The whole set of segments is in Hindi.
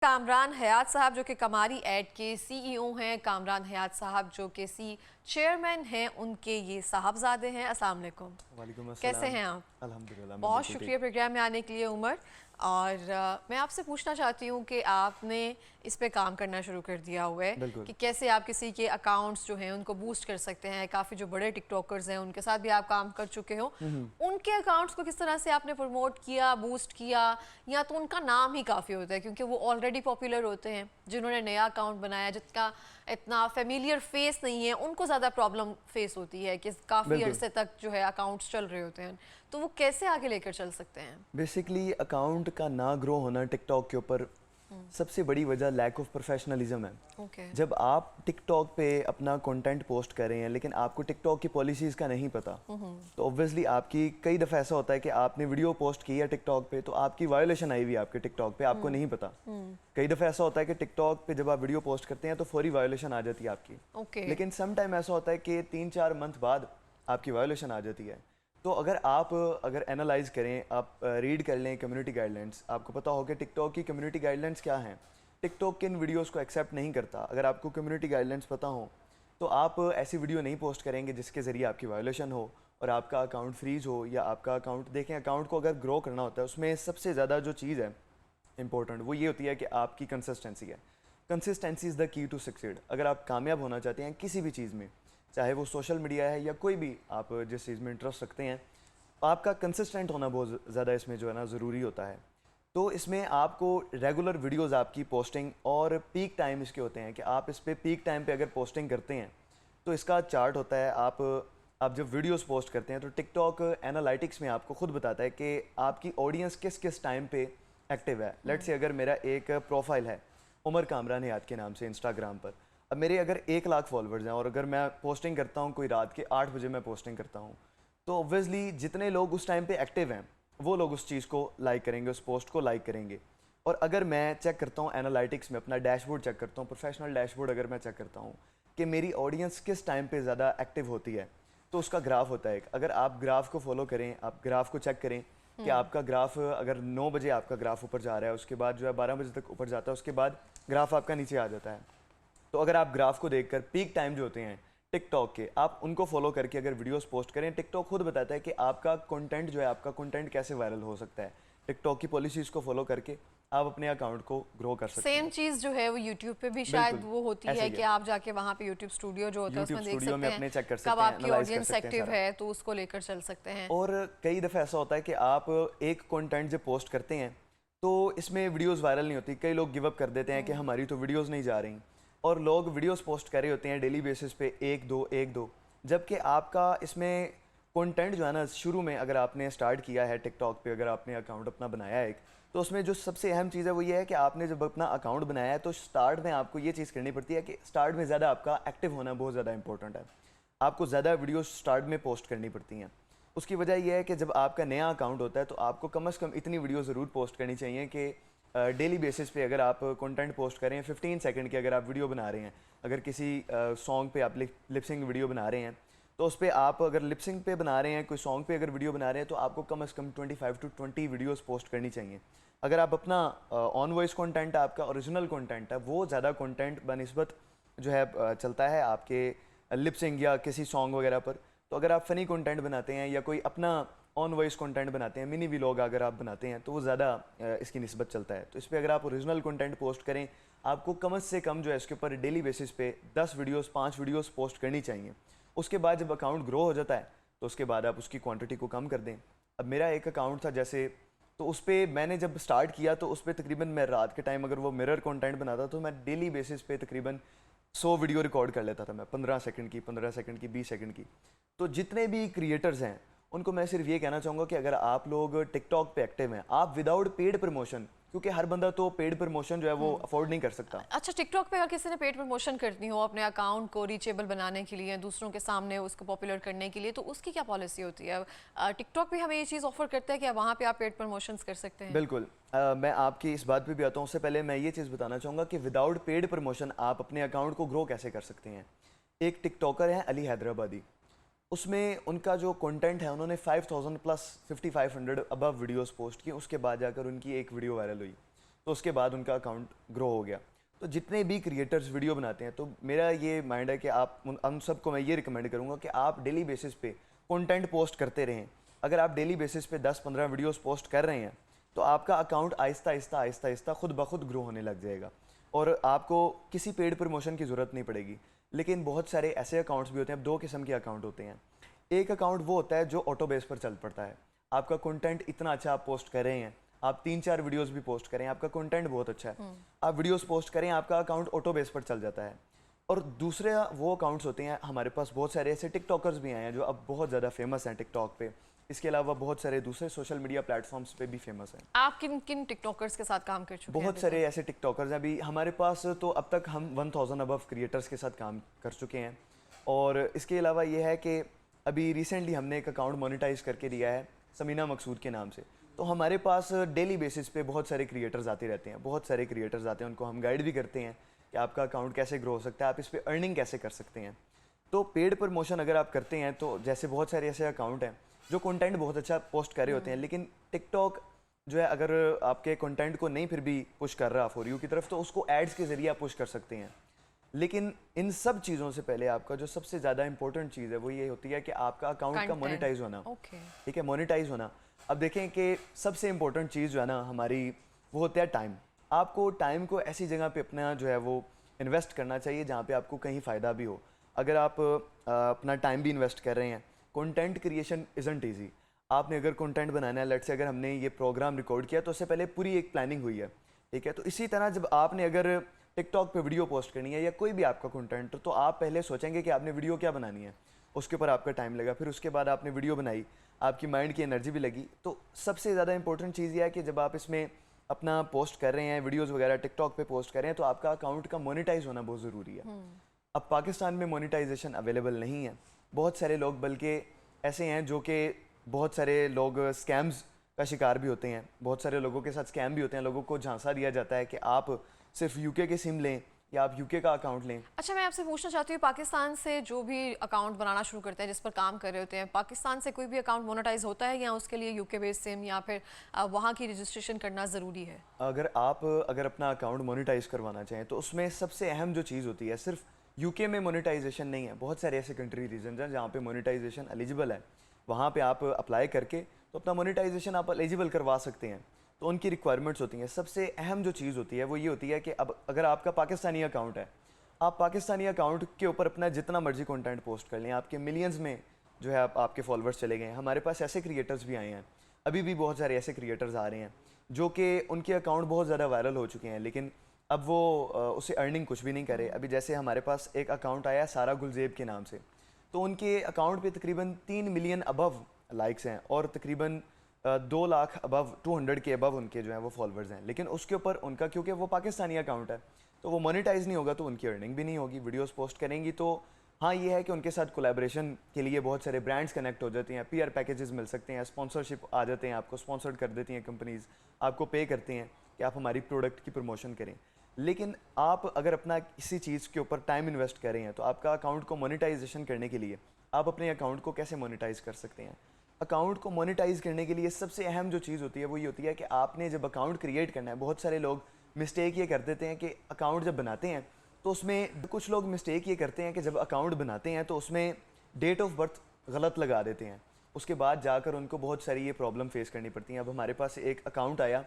कामरान हयात साहब जो कि कमारी ऐड के सीईओ हैं, कामरान हयात साहब जो कि चेयरमैन हैं, उनके ये साहबजादे हैं। अस्सलाम वालेकुम। वालेकुम कैसे अस्सलाम। हैं आप? अल्हम्दुलिल्लाह मैं बहुत बिल्कुल शुक्रिया ठीक। प्रोग्राम में आने के लिए उमर। और मैं आपसे पूछना चाहती हूँ कि आपने इस पे काम करना शुरू कर दिया हुआ है बिल्कुल। कि कैसे आप किसी के अकाउंट्स जो हैं उनको बूस्ट कर सकते हैं। काफ़ी जो बड़े टिकटॉकर्स हैं उनके साथ भी आप काम कर चुके हो, उनके अकाउंट्स को किस तरह से आपने प्रमोट किया, बूस्ट किया, या तो उनका नाम ही काफ़ी होता है क्योंकि वो ऑलरेडी पॉपुलर होते हैं। जिन्होंने नया अकाउंट बनाया, जिसका इतना फेमिलियर फेस नहीं है, उनको ज़्यादा प्रॉब्लम फेस होती है कि काफ़ी बिल्कुल अरसे तक जो है अकाउंट्स चल रहे होते हैं। तो वो कैसे आगे लेकर चल सकते हैं? बेसिकली अकाउंट का ना ग्रो होना टिकटॉक के ऊपर सबसे बड़ी वजह लैक ऑफ प्रोफेशनलिज्म है। ओके। जब आप टिकटॉक पे अपना कंटेंट पोस्ट कर रहे हैं लेकिन आपको टिकटॉक की पॉलिसीज़ का नहीं पता, तो ऑब्वियसली आपकी कई दफ़ा ऐसा होता है कि आपने वीडियो पोस्ट की है टिकटॉक पे तो आपकी वायोलेशन आई हुई है आपके टिकटॉक पे, आपको नहीं पता। कई दफ़ा ऐसा होता है कि टिकटॉक पे जब आप वीडियो पोस्ट करते हैं तो फौरी वायोलेशन आ जाती है आपकी। ओके। लेकिन सम टाइम ऐसा होता है कि 3-4 मंथ बाद आपकी वायोलेशन आ जाती है। तो अगर एनालाइज करें, आप रीड कर लें कम्युनिटी गाइडलाइंस, आपको पता हो कि टिकटॉक की कम्युनिटी गाइडलाइंस क्या हैं। टिकटॉक किन वीडियोस को एक्सेप्ट नहीं करता। अगर आपको कम्युनिटी गाइडलाइंस पता हो तो आप ऐसी वीडियो नहीं पोस्ट करेंगे जिसके ज़रिए आपकी वायोलेशन हो और आपका अकाउंट फ्रीज हो, या आपका अकाउंट देखें, अकाउंट को अगर ग्रो करना होता है उसमें सबसे ज़्यादा जो चीज़ है इंपॉर्टेंट वो ये होती है कि आपकी कंसिस्टेंसी है। Consistency is the key to succeed. अगर आप कामयाब होना चाहते हैं किसी भी चीज़ में, चाहे वो सोशल मीडिया है या कोई भी आप जिस चीज़ में इंटरेस्ट रखते हैं, आपका कंसिस्टेंट होना बहुत ज़्यादा इसमें जो है ना ज़रूरी होता है। तो इसमें आपको रेगुलर वीडियोस आपकी पोस्टिंग और पीक टाइम इसके होते हैं कि आप इस पे पीक टाइम पे अगर पोस्टिंग करते हैं तो इसका चार्ट होता है। आप जब वीडियोस पोस्ट करते हैं तो टिकटॉक एनालिटिक्स में आपको खुद बताता है कि आपकी ऑडियंस किस किस टाइम पे एक्टिव है। लेट्स से अगर मेरा एक प्रोफाइल है उमर कामरान हयात के नाम से इंस्टाग्राम पर, अब मेरे अगर 1 लाख फॉलोअर्स हैं और अगर मैं पोस्टिंग करता हूँ कोई रात के 8 बजे मैं पोस्टिंग करता हूँ, तो ऑब्वियसली जितने लोग उस टाइम पे एक्टिव हैं वो लोग उस चीज़ को लाइक करेंगे, उस पोस्ट को लाइक करेंगे। और अगर मैं चेक करता हूँ एनालिटिक्स में, अपना डैशबोर्ड चेक करता हूँ, प्रोफेशनल डैशबोर्ड अगर मैं चेक करता हूँ कि मेरी ऑडियंस किस टाइम पे ज़्यादा एक्टिव होती है, तो उसका ग्राफ होता है एक। अगर आप ग्राफ को फॉलो करें, आप ग्राफ को चेक करें कि आपका ग्राफ अगर 9 बजे आपका ग्राफ ऊपर जा रहा है, उसके बाद जो है 12 बजे तक ऊपर जाता है, उसके बाद ग्राफ आपका नीचे आ जाता है। तो अगर आप ग्राफ को देखकर पीक टाइम जो होते हैं टिकटॉक के, आप उनको फॉलो करके अगर वीडियोस पोस्ट करें, टिकटॉक खुद बताता है कि आपका कंटेंट जो है, आपका कंटेंट कैसे वायरल हो सकता है। टिकटॉक की पॉलिसीज़ को फॉलो करके आप अपने अकाउंट को ग्रो कर सकते सेम हैं। चीज़ जो है वो यूट्यूब पे भी शायद बिल्कुल वो होती ऐसे है ही कि है। आप जाके वहाँ पे यूट्यूब स्टूडियो जो होता है यूट्यूब उसमें देख स्टूडियो में सकते हैं अपने चेक कर कब सकते हैं, आपकी एनालाइज कर ऑडियंस सकते हैं एक्टिव सारा। है, तो उसको लेकर चल सकते हैं। और कई दफ़ा ऐसा होता है कि आप एक कंटेंट जब पोस्ट करते हैं तो इसमें वीडियोस वायरल नहीं होती। कई लोग गिव अप कर देते हैं कि हमारी तो वीडियोस नहीं जा रही, और लोग वीडियोस पोस्ट कर रहे होते हैं डेली बेसिस पे, एक दो, जबकि आपका इसमें कंटेंट जो है ना, शुरू में अगर आपने स्टार्ट किया है टिकटॉक पे, अगर आपने अकाउंट अपना बनाया है एक, तो उसमें जो सबसे अहम चीज़ है वो ये है कि आपने जब अपना अकाउंट बनाया है तो स्टार्ट में आपको ये चीज़ करनी पड़ती है कि स्टार्ट में ज़्यादा आपका एक्टिव होना बहुत ज़्यादा इंपॉर्टेंट है। आपको ज़्यादा वीडियो स्टार्ट में पोस्ट करनी पड़ती हैं। उसकी वजह यह है कि जब आपका नया अकाउंट होता है तो आपको कम से कम इतनी वीडियो ज़रूर पोस्ट करनी चाहिए कि डेली बेसिस पे अगर आप कंटेंट पोस्ट करें, 15 सेकंड की अगर आप वीडियो बना रहे हैं, अगर किसी सॉन्ग पे आप लिपसिंग वीडियो बना रहे हैं, तो उस पर आप अगर लिपसिंग पे बना रहे हैं, कोई सॉन्ग पे अगर वीडियो बना रहे हैं, तो आपको कम से कम 25 टू 20 वीडियोस पोस्ट करनी चाहिए। अगर आप अपना ऑन वॉइस कंटेंट, आपका ओरिजिनल कंटेंट है, वो ज़्यादा कंटेंट बनिस्बत जो है चलता है आपके लिपसिंग या किसी सॉन्ग वगैरह पर, तो अगर आप फ़नी कंटेंट बनाते हैं या कोई अपना ऑन वॉइस कंटेंट बनाते हैं, मिनी व्लॉग अगर आप बनाते हैं, तो वो ज़्यादा इसकी निस्बत चलता है। तो इस पर अगर आप ओरिजिनल कंटेंट पोस्ट करें, आपको कम से कम जो है इसके ऊपर डेली बेसिस पे 10 वीडियोस, 5 वीडियोस पोस्ट करनी चाहिए। उसके बाद जब अकाउंट ग्रो हो जाता है तो उसके बाद आप उसकी क्वांटिटी को कम कर दें। अब मेरा एक अकाउंट था जैसे, तो उस पर मैंने जब स्टार्ट किया तो उस पर तकरीबन मैं रात के टाइम अगर वो मिरर कंटेंट बनाता तो मैं डेली बेसिस पे तकरीबन 100 वीडियो रिकॉर्ड कर लेता था मैं, 15 सेकंड की, 15 सेकंड की, 20 सेकंड की। तो जितने भी क्रिएटर्स हैं उनको मैं सिर्फ ये कहना चाहूँगा कि अगर आप लोग टिकटॉक पे एक्टिव हैं, आप विदाउट पेड प्रमोशन, क्योंकि हर बंदा तो पेड प्रमोशन जो है वो अफोर्ड नहीं कर सकता। अच्छा, टिकटॉक पे अगर किसी ने पेड प्रमोशन करनी हो अपने अकाउंट को रीचेबल बनाने के लिए, दूसरों के सामने उसको पॉपुलर करने के लिए, तो उसकी क्या पॉलिसी होती है? टिकटॉक भी हमें ये चीज़ ऑफर करता है कि वहाँ पे आप पेड प्रमोशंस कर सकते हैं? बिल्कुल। मैं आपकी इस बात पे भी आता हूँ। उससे पहले मैं ये चीज़ बताना चाहूँगा कि विदाउट पेड प्रमोशन आप अपने अकाउंट को ग्रो कैसे कर सकते हैं। एक टिकटॉकर है अली हैदराबादी, उसमें उनका जो कंटेंट है, उन्होंने 5000 प्लस 5500 अबव वीडियोस पोस्ट की, उसके बाद जाकर उनकी एक वीडियो वायरल हुई। तो उसके बाद उनका अकाउंट ग्रो हो गया। तो जितने भी क्रिएटर्स वीडियो बनाते हैं, तो मेरा ये माइंड है कि आप उन सबको मैं ये रिकमेंड करूँगा कि आप डेली बेसिस पे कंटेंट पोस्ट करते रहें। अगर आप डेली बेसिस पे 10-15 वीडियोस पोस्ट कर रहे हैं तो आपका अकाउंट आहिस्ता आहिस्ता खुद ब खुद ग्रो होने लग जाएगा और आपको किसी पेड प्रमोशन की ज़रूरत नहीं पड़ेगी। लेकिन बहुत सारे ऐसे अकाउंट्स भी होते हैं, अब 2 किस्म के अकाउंट होते हैं। एक अकाउंट वो होता है जो ऑटो बेस पर चल पड़ता है, आपका कंटेंट इतना अच्छा आप पोस्ट कर रहे हैं, आप 3-4 वीडियोस भी पोस्ट करें, आपका कंटेंट बहुत अच्छा है, आप वीडियोस पोस्ट करें, आपका अकाउंट ऑटो बेस पर चल जाता है। और दूसरे वो अकाउंट्स होते हैं, हमारे पास बहुत सारे ऐसे टिकटॉकर्स भी आए हैं जो अब बहुत ज़्यादा फेमस हैं टिकटॉक पे। इसके अलावा बहुत सारे दूसरे सोशल मीडिया प्लेटफॉर्म्स पे भी फेमस हैं। आप किन किन टिकटॉकर्स के साथ काम कर चुके हैं? बहुत सारे ऐसे टिकटॉकर्स हैं अभी हमारे पास, तो अब तक हम 1000 अबव क्रिएटर्स के साथ काम कर चुके हैं। और इसके अलावा ये है कि अभी रिसेंटली हमने एक अकाउंट मोनेटाइज करके दिया है समीना मकसूद के नाम से। तो हमारे पास डेली बेसिस पे बहुत सारे क्रिएटर्स आते रहते हैं, बहुत सारे क्रिएटर्स आते हैं, उनको हम गाइड भी करते हैं कि आपका अकाउंट कैसे ग्रो हो सकता है, आप इस पर अर्निंग कैसे कर सकते हैं। तो पेड प्रमोशन अगर आप करते हैं तो जैसे बहुत सारे ऐसे अकाउंट हैं जो कंटेंट बहुत अच्छा पोस्ट कर रहे होते हैं, लेकिन टिकटॉक जो है अगर आपके कंटेंट को नहीं फिर भी पुश कर रहा फॉर यू की तरफ, तो उसको एड्स के जरिए आप पुश कर सकते हैं। लेकिन इन सब चीज़ों से पहले आपका जो सबसे ज़्यादा इंपॉर्टेंट चीज़ है वो ये होती है कि आपका अकाउंट का मोनेटाइज होना। ठीक है, मोनेटाइज होना। अब देखें कि सबसे इंपॉर्टेंट चीज़ जो है ना हमारी, वो होता है टाइम। आपको टाइम को ऐसी जगह पे अपना जो है वो इन्वेस्ट करना चाहिए जहाँ पे आपको कहीं फ़ायदा भी हो। अगर आप अपना टाइम भी इन्वेस्ट कर रहे हैं, कंटेंट क्रिएशन इज़ंट ईजी। आपने अगर कंटेंट बनाना है, लेट्स से अगर हमने ये प्रोग्राम रिकॉर्ड किया तो उससे पहले पूरी एक प्लानिंग हुई है। ठीक है, तो इसी तरह जब आपने अगर टिकटॉक पे वीडियो पोस्ट करनी है या कोई भी आपका कंटेंट, तो आप पहले सोचेंगे कि आपने वीडियो क्या बनानी है, उसके ऊपर आपका टाइम लगा, फिर उसके बाद आपने वीडियो बनाई, आपकी माइंड की एनर्जी भी लगी। तो सबसे ज़्यादा इंपॉर्टेंट चीज़ ये है कि जब आप इसमें अपना पोस्ट कर रहे हैं, वीडियोज़ वगैरह टिकटॉक पे पोस्ट कर रहे हैं, तो आपका अकाउंट का मोनेटाइज होना बहुत ज़रूरी है। अब पाकिस्तान में मोनेटाइजेशन अवेलेबल नहीं है। बहुत सारे लोग बल्कि ऐसे हैं जो कि बहुत सारे लोग स्कैम्स का शिकार भी होते हैं, बहुत सारे लोगों के साथ स्कैम भी होते हैं। लोगों को झांसा दिया जाता है कि आप सिर्फ यूके के सिम लें या आप यूके का अकाउंट लें। अच्छा, मैं आपसे पूछना चाहती हूँ, पाकिस्तान से जो भी अकाउंट बनाना शुरू करते हैं, जिस पर काम कर रहे होते हैं, पाकिस्तान से कोई भी अकाउंट मोनेटाइज होता है या उसके लिए यूके बेस्ड सिम या फिर वहाँ की रजिस्ट्रेशन करना ज़रूरी है? अगर अपना अकाउंट मोनेटाइज करवाना चाहें तो उसमें सबसे अहम जो चीज़ होती है, सिर्फ यूके में मोनेटाइजेशन नहीं है, बहुत सारे ऐसे कंट्री रीजन हैं जहाँ पे मोनेटाइजेशन एलिजिबल है। वहाँ पे आप अप्लाई करके तो अपना मोनेटाइजेशन आप एलिजिबल करवा सकते हैं। तो उनकी रिक्वायरमेंट्स होती हैं। सबसे अहम जो चीज़ होती है वो ये होती है कि अब अगर आपका पाकिस्तानी अकाउंट है, आप पाकिस्तानी अकाउंट के ऊपर अपना जितना मर्जी कंटेंट पोस्ट कर लें, आपके मिलियंस में जो है आपके फॉलोअर्स चले गए हैं। हमारे पास ऐसे क्रिएटर्स भी आए हैं, अभी भी बहुत सारे ऐसे क्रिएटर्स आ रहे हैं जो कि उनके अकाउंट बहुत ज़्यादा वायरल हो चुके हैं, लेकिन अब वो उसे अर्निंग कुछ भी नहीं करे। अभी जैसे हमारे पास एक अकाउंट आया सारा गुलजेब के नाम से, तो उनके अकाउंट पे तकरीबन 3 मिलियन अबव लाइक्स हैं और तकरीबन 2 लाख अबव 200 के अबव उनके जो हैं वो फॉलोअर्स हैं। लेकिन उसके ऊपर उनका, क्योंकि वो पाकिस्तानी अकाउंट है, तो वो मोनेटाइज नहीं होगा, तो उनकी अर्निंग भी नहीं होगी। वीडियोस पोस्ट करेंगी तो हाँ ये है कि उनके साथ कोलैबोरेशन के लिए बहुत सारे ब्रांड्स कनेक्ट हो जाते हैं, पीआर पैकेजेस मिल सकते हैं, स्पॉन्सरशिप आ जाते हैं, आपको स्पॉन्सर्ड कर देती हैं कंपनीज, आपको पे करते हैं कि आप हमारी प्रोडक्ट की प्रमोशन करें। लेकिन आप अगर अपना किसी चीज़ के ऊपर टाइम इन्वेस्ट कर रहे हैं, तो आपका अकाउंट को मोनेटाइजेशन करने के लिए आप अपने अकाउंट को कैसे मोनेटाइज कर सकते हैं। अकाउंट को मोनेटाइज करने के लिए सबसे अहम जो चीज़ होती है वो ये होती है कि आपने जब अकाउंट क्रिएट करना है, बहुत सारे लोग मिस्टेक ये कर देते हैं कि अकाउंट जब बनाते हैं तो उसमें, कुछ लोग मिस्टेक ये करते हैं कि जब अकाउंट बनाते हैं तो उसमें डेट ऑफ बर्थ गलत लगा देते हैं, उसके बाद जाकर उनको बहुत सारी ये प्रॉब्लम फेस करनी पड़ती हैं। अब हमारे पास एक अकाउंट आया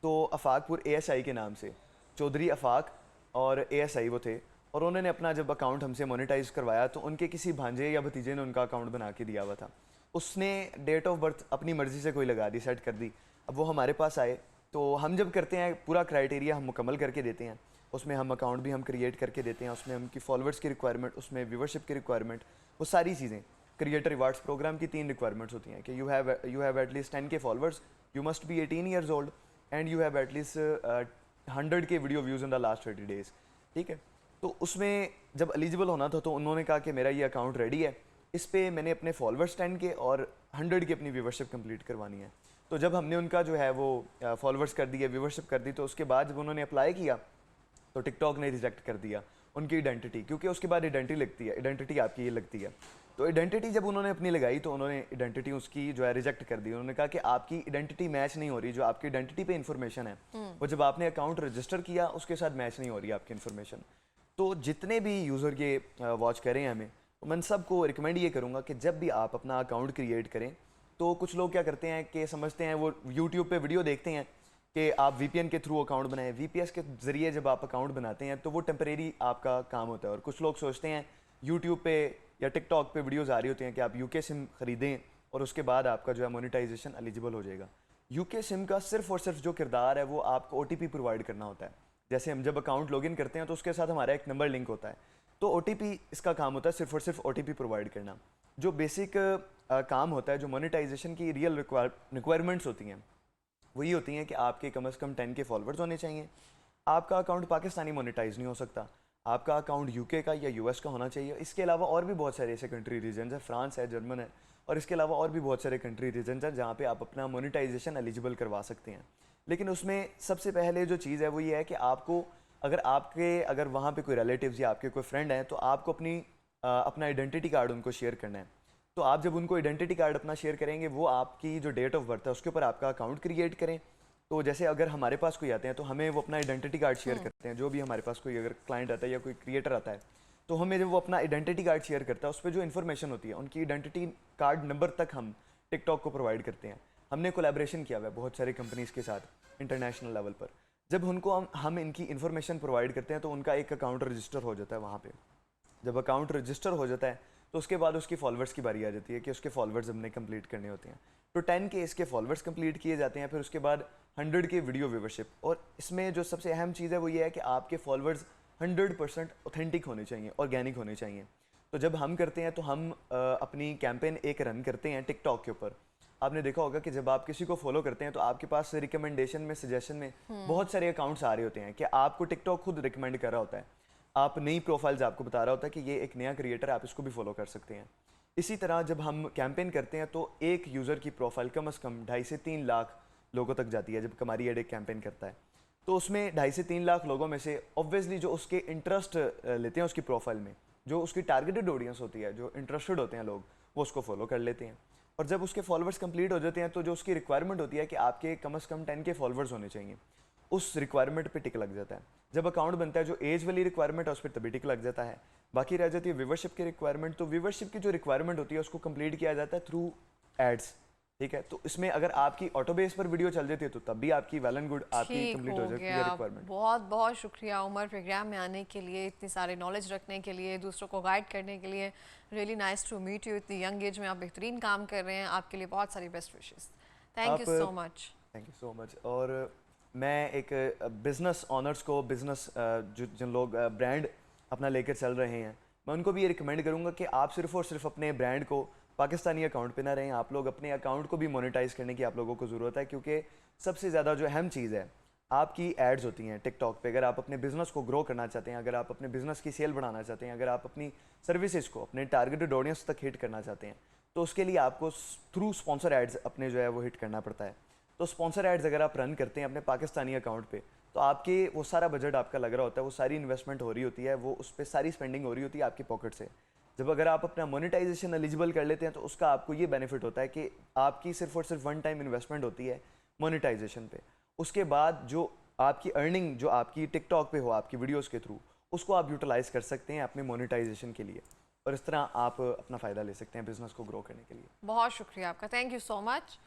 तो अफाकपुर ASI के नाम से, चौधरी अफाक और ASI वो थे, और उन्होंने अपना जब अकाउंट हमसे मोनेटाइज करवाया तो उनके किसी भांजे या भतीजे ने उनका अकाउंट बना के दिया हुआ था। उसने डेट ऑफ बर्थ अपनी मर्ज़ी से कोई लगा दी, सेट कर दी। अब वो हमारे पास आए तो हम जब करते हैं पूरा क्राइटेरिया हम मुकम्मल करके देते हैं, उसमें हम अकाउंट भी हम क्रिएट करके देते हैं, उसमें उनकी फॉलोअर्स की रिक्वायरमेंट, उसमें व्यूवरशिप की रिक्वायरमेंट, वो सारी चीज़ें। क्रिएटर रिवार्ड्स प्रोग्राम की 3 रिक्वायरमेंट्स होती हैं कि you have at least 10K followers, you must be 18 years old and you have at least 100K video views in the last 30 days. ठीक है, तो उसमें जब एलिजिबल होना था तो उन्होंने कहा कि मेरा ये अकाउंट रेडी है, इस पे मैंने अपने फॉलोअर्स 10K और 100 की अपनी व्यूवरशिप कंप्लीट करवानी है। तो जब हमने उनका जो है वो फॉलोअर्स कर दिए, व्यूवरशिप कर दी, तो उसके बाद जब उन्होंने अप्लाई किया तो टिकटॉक ने रिजेक्ट कर दिया। उनकी आइडेंटिटी, क्योंकि उसके बाद आइडेंटिटी लगती है, आइडेंटिटी आपकी ये लगती है। तो आइडेंटिटी जब उन्होंने अपनी लगाई तो उन्होंने आइडेंटिटी उसकी जो है रिजेक्ट कर दी। उन्होंने कहा कि आपकी आइडेंटिटी मैच नहीं हो रही, जो आपकी आइडेंटिटी पे इन्फॉर्मेशन है वो जब आपने अकाउंट रजिस्टर किया उसके साथ मैच नहीं हो रही आपकी इन्फॉर्मेशन। तो जितने भी यूज़र ये वॉच करें हमें, तो मैं सबको रिकमेंड ये करूँगा कि जब भी आप अपना अकाउंट क्रिएट करें, तो कुछ लोग क्या करते हैं कि समझते हैं, वो यूट्यूब पे वीडियो देखते हैं कि आप VPN के थ्रू अकाउंट बनाएं। VPS के ज़रिए जब आप अकाउंट बनाते हैं तो वो टेम्परेरी आपका काम होता है। और कुछ लोग सोचते हैं यूट्यूब पे या टिकटॉक पे वीडियोज़ आ रही होती हैं कि आप UK सिम ख़रीदें और उसके बाद आपका जो है मोनेटाइजेशन एलिजिबल हो जाएगा। UK सिम का सिर्फ और सिर्फ जो किरदार है वो आपको OTP प्रोवाइड करना होता है। जैसे हम जब अकाउंट लॉगिन करते हैं तो उसके साथ हमारा एक नंबर लिंक होता है, तो OTP इसका काम होता है सिर्फ और सिर्फ OTP प्रोवाइड करना। जो बेसिक काम होता है, जो मोनेटाइजेशन की रियल रिक्वायरमेंट्स होती हैं वो ये होती हैं कि आपके कम से कम 10 के फॉलोअर्स होने चाहिए, आपका अकाउंट पाकिस्तानी मोनेटाइज नहीं हो सकता, आपका अकाउंट UK का या US का होना चाहिए। इसके अलावा और भी बहुत सारे ऐसे कंट्री रीजन है, फ्रांस है, जर्मन है, और इसके अलावा और भी बहुत सारे कंट्री रीजन है जहाँ पे आप अपना मोनेटाइजेशन एलिजिबल करवा सकते हैं। लेकिन उसमें सबसे पहले जो चीज़ है वो ये है कि आपको अगर वहाँ पे कोई रिलेटिव्स या आपके कोई फ्रेंड हैं तो आपको अपना आइडेंटिटी कार्ड उनको शेयर करना है। तो आप जब उनको आइडेंटिटी कार्ड अपना शेयर करेंगे, वो आपकी जो डेट ऑफ बर्थ है उसके ऊपर आपका अकाउंट क्रिएट करें। तो जैसे अगर हमारे पास कोई आते हैं तो हमें वो अपना आइडेंटिटी कार्ड शेयर करते हैं, जो भी हमारे पास कोई अगर क्लाइंट आता है या कोई क्रिएटर आता है तो हमें जब वो अपना आइडेंटिटी कार्ड शेयर करता है उस पर जो इन्फॉर्मेशन होती है उनकी आइडेंटिटी कार्ड नंबर तक हम टिकटॉक को प्रोवाइड करते हैं। हमने कोलैबोरेशन किया हुआ है बहुत सारे कंपनीज़ के साथ इंटरनेशनल लेवल पर। जब उनको हम इनकी इन्फॉर्मेशन प्रोवाइड करते हैं तो उनका एक अकाउंट रजिस्टर हो जाता है वहाँ पे। जब अकाउंट रजिस्टर हो जाता है तो उसके बाद उसकी फॉलोअर्स की बारी आ जाती है कि उसके फॉलोअर्स हमने कंप्लीट करने होते हैं। तो 10 के इसके फॉलोअर्स कंप्लीट किए जाते हैं, फिर उसके बाद 100 के वीडियो व्यूवरशिप। और इसमें जो सबसे अहम चीज़ है वो ये है कि आपके फॉलोअर्स 100% ऑथेंटिक होने चाहिए, ऑर्गेनिक होने चाहिए। तो जब हम करते हैं तो हम अपनी कैंपेन एक रन करते हैं टिकटॉक के ऊपर। आपने देखा होगा कि जब आप किसी को फॉलो करते हैं तो आपके पास रिकमेंडेशन में, सजेशन में बहुत सारे अकाउंट्स आ रहे होते हैं कि आपको टिकटॉक खुद रिकमेंड कर रहा होता है, आप नई प्रोफाइल्स आपको बता रहा होता है कि ये एक नया क्रिएटर है, आप इसको भी फॉलो कर सकते हैं। इसी तरह जब हम कैंपेन करते हैं तो एक यूज़र की प्रोफाइल कम से कम 2.5 से 3 लाख लोगों तक जाती है। जब कमारी एड एक कैंपेन करता है तो उसमें 2.5 से 3 लाख लोगों में से ऑब्वियसली जो उसके इंटरेस्ट लेते हैं उसकी प्रोफाइल में, जो उसकी टारगेटेड ऑडियंस होती है, जो इंटरेस्टेड होते हैं लोग, वो उसको फॉलो कर लेते हैं। और जब उसके फॉलोअर्स कंप्लीट हो जाते हैं तो जो उसकी रिक्वायरमेंट होती है कि आपके कम से कम 10 के फॉलोअर्स होने चाहिए, उस रिक्वायरमेंट पे टिक लग जाता है। जब अकाउंट बनता है जो एज वाली रिक्वायरमेंट है उस पर तभी टिक लग जाता है। बाकी रह जाती है व्यूवरशिप की रिक्वायरमेंट। तो व्यूवरशिप की जो रिक्वायरमेंट होती है उसको कंप्लीट किया जाता है थ्रू एड्स, ठीक है। तो इसमें अगर आपकी ऑटो बेस पर वीडियो चल जाती है तो तब भी आपकी वेल एंड गुड आपकी कंप्लीट हो जाती है रिक्वायरमेंट। बहुत बहुत शुक्रिया उमर, प्रोग्राम में आने के लिए, इतनी सारे नॉलेज रखने के लिए, दूसरों को गाइड करने के लिए। Really nice to meet you. इतनी यंग एज में आप बेहतरीन काम कर रहे हैं, आपके लिए बहुत सारी best wishes. Thank you so much. Thank you so much. और मैं एक बिज़नेस ऑनर्स को, बिज़नेस जिन लोग ब्रांड अपना लेकर चल रहे हैं, मैं उनको भी ये रिकमेंड करूँगा कि आप सिर्फ और सिर्फ अपने ब्रांड को पाकिस्तानी अकाउंट पे ना रहें, आप लोग अपने अकाउंट को भी मोनेटाइज करने की आप लोगों को ज़रूरत है। क्योंकि सबसे ज़्यादा जो अहम चीज़ है आपकी एड्स होती हैं टिकटॉक पे। अगर आप अपने बिज़नेस को ग्रो करना चाहते हैं, अगर आप अपने बिज़नेस की सेल बढ़ाना चाहते हैं, अगर आप अपनी सर्विसेज को अपने टारगेटेड ऑडियंस तक हिट करना चाहते हैं, तो उसके लिए आपको थ्रू स्पॉन्सर एड्स अपने जो है वो हिट करना पड़ता है। तो स्पॉन्सर एड्स अगर आप रन करते हैं अपने पाकिस्तानी अकाउंट पे तो आपके वो सारा बजट आपका लग रहा होता है, वो सारी इन्वेस्टमेंट हो रही होती है, वो उस पर सारी स्पेंडिंग हो रही होती है आपकी पॉकेट से। जब अगर आप अपना मोनेटाइजेशन एलिजिबल कर लेते हैं तो उसका आपको ये बेनिफिट होता है कि आपकी सिर्फ और सिर्फ वन टाइम इन्वेस्टमेंट होती है मोनेटाइजेशन पे। उसके बाद जो आपकी अर्निंग जो आपकी टिकटॉक पे हो आपकी वीडियोस के थ्रू, उसको आप यूटिलाइज कर सकते हैं अपने मोनेटाइजेशन के लिए, और इस तरह आप अपना फ़ायदा ले सकते हैं बिजनेस को ग्रो करने के लिए। बहुत शुक्रिया आपका, थैंक यू सो मच।